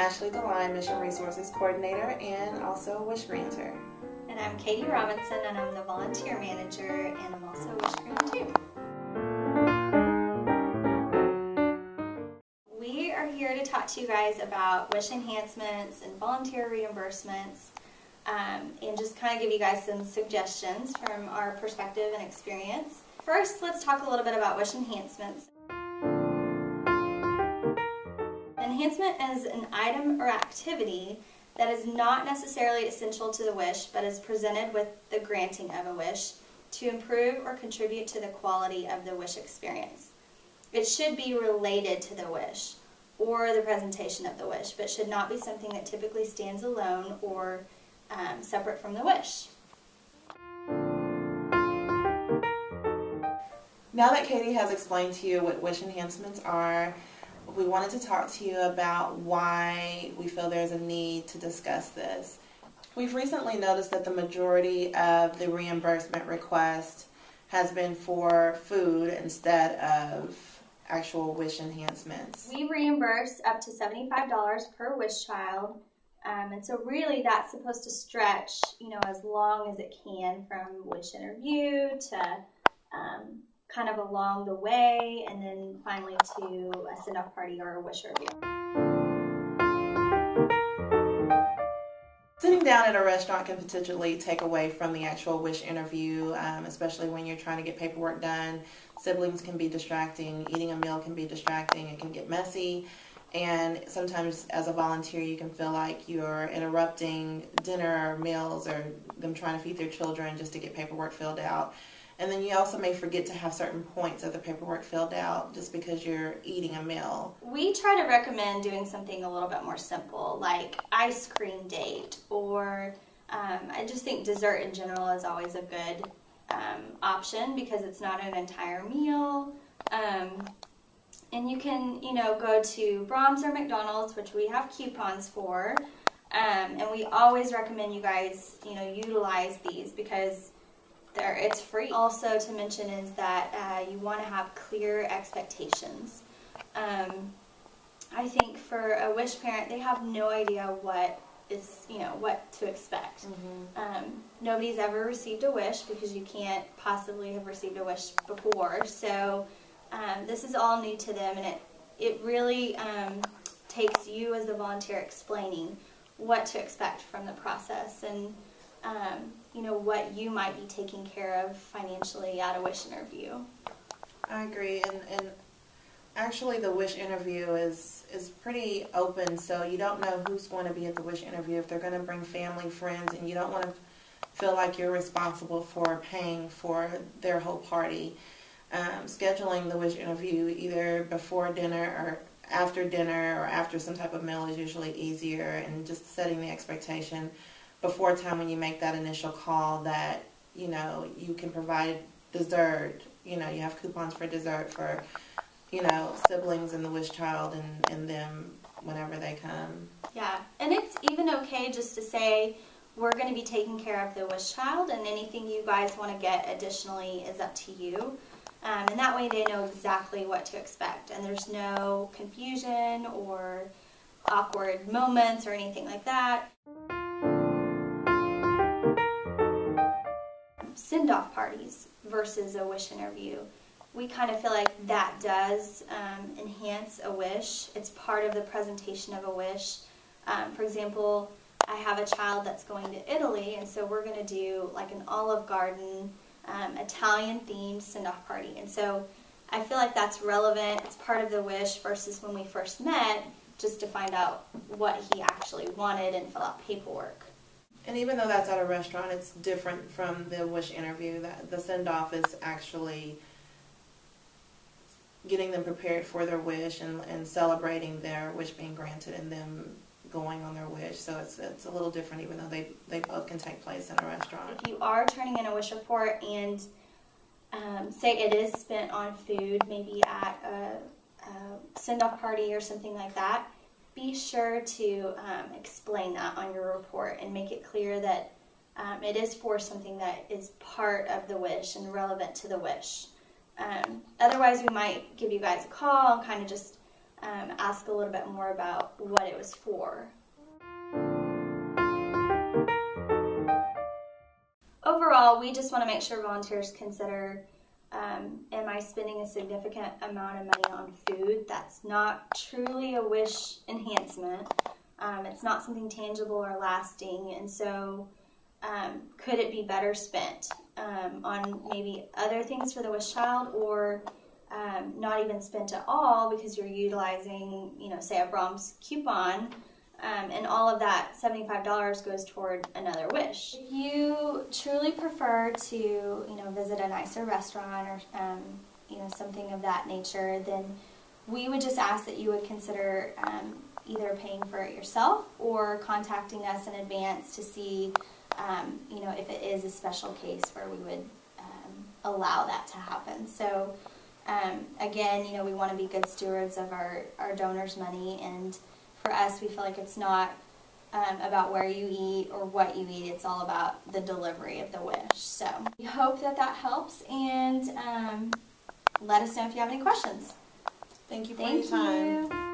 Ashlie Deline, Mission Resources Coordinator and also a Wish Granter. And I'm Katie Robinson, and I'm the Volunteer Manager, and I'm also a Wish Granter too. We are here to talk to you guys about Wish enhancements and volunteer reimbursements, and just kind of give you guys some suggestions from our perspective and experience. First, let's talk a little bit about Wish enhancements. Enhancement is an item or activity that is not necessarily essential to the wish, but is presented with the granting of a wish to improve or contribute to the quality of the wish experience. It should be related to the wish or the presentation of the wish, but should not be something that typically stands alone or separate from the wish. Now that Katie has explained to you what wish enhancements are, we wanted to talk to you about why we feel there's a need to discuss this. We've recently noticed that the majority of the reimbursement request has been for food instead of actual wish enhancements. We reimburse up to $75 per wish child, and so really that's supposed to stretch, as long as it can, from wish interview to kind of along the way, and then finally to a send-off party or a wish review. Sitting down at a restaurant can potentially take away from the actual wish interview, especially when you're trying to get paperwork done. Siblings can be distracting, eating a meal can be distracting, it can get messy, and sometimes as a volunteer you can feel like you're interrupting dinner or meals or them trying to feed their children just to get paperwork filled out. And then you also may forget to have certain points of the paperwork filled out just because you're eating a meal. We try to recommend doing something a little bit more simple, like ice cream date, or I just think dessert in general is always a good option because it's not an entire meal. And you can, go to Brahms or McDonald's, which we have coupons for, and we always recommend you guys, utilize these because it's free. Also to mention is that you want to have clear expectations. I think for a wish parent, they have no idea what to expect. Mm-hmm. Nobody's ever received a wish because you can't possibly have received a wish before. So this is all new to them, and it really takes you as the volunteer explaining what to expect from the process and what you might be taking care of financially at a wish interview. I agree, and actually the wish interview is pretty open, so you don't know who's going to be at the wish interview, if they're going to bring family, friends, and you don't want to feel like you're responsible for paying for their whole party. Scheduling the wish interview either before dinner or after some type of meal is usually easier, and just setting the expectation before time when you make that initial call that, you can provide dessert. You have coupons for dessert for, siblings and the wish child and them whenever they come. Yeah, and it's even okay just to say, we're going to be taking care of the wish child, and anything you guys want to get additionally is up to you. And that way they know exactly what to expect, and there's no confusion or awkward moments or anything like that. Send-off parties versus a wish interview. We kind of feel like that does enhance a wish. It's part of the presentation of a wish. For example, I have a child that's going to Italy, and so we're going to do like an Olive Garden, Italian-themed send-off party. And so I feel like that's relevant. It's part of the wish versus when we first met, just to find out what he actually wanted and fill out paperwork. And even though that's at a restaurant, it's different from the wish interview. The send-off is actually getting them prepared for their wish and celebrating their wish being granted and them going on their wish. So it's a little different, even though they both can take place in a restaurant. If you are turning in a wish report and say it is spent on food, maybe at a send-off party or something like that, be sure to explain that on your report and make it clear that it is for something that is part of the wish and relevant to the wish. Otherwise, we might give you guys a call and kind of just ask a little bit more about what it was for. Overall, we just want to make sure volunteers consider, am I spending a significant amount of money on food? That's not truly a wish enhancement. It's not something tangible or lasting, and so could it be better spent on maybe other things for the wish child, or not even spent at all because you're utilizing, say a Brahms coupon, and all of that $75 goes toward another wish. If you truly prefer to, visit a nicer restaurant or, something of that nature, then we would just ask that you would consider either paying for it yourself or contacting us in advance to see, if it is a special case where we would allow that to happen. So, again, we want to be good stewards of our donors' money, and for us, we feel like it's not about where you eat or what you eat. It's all about the delivery of the wish. So we hope that helps, and let us know if you have any questions. Thank you for your time.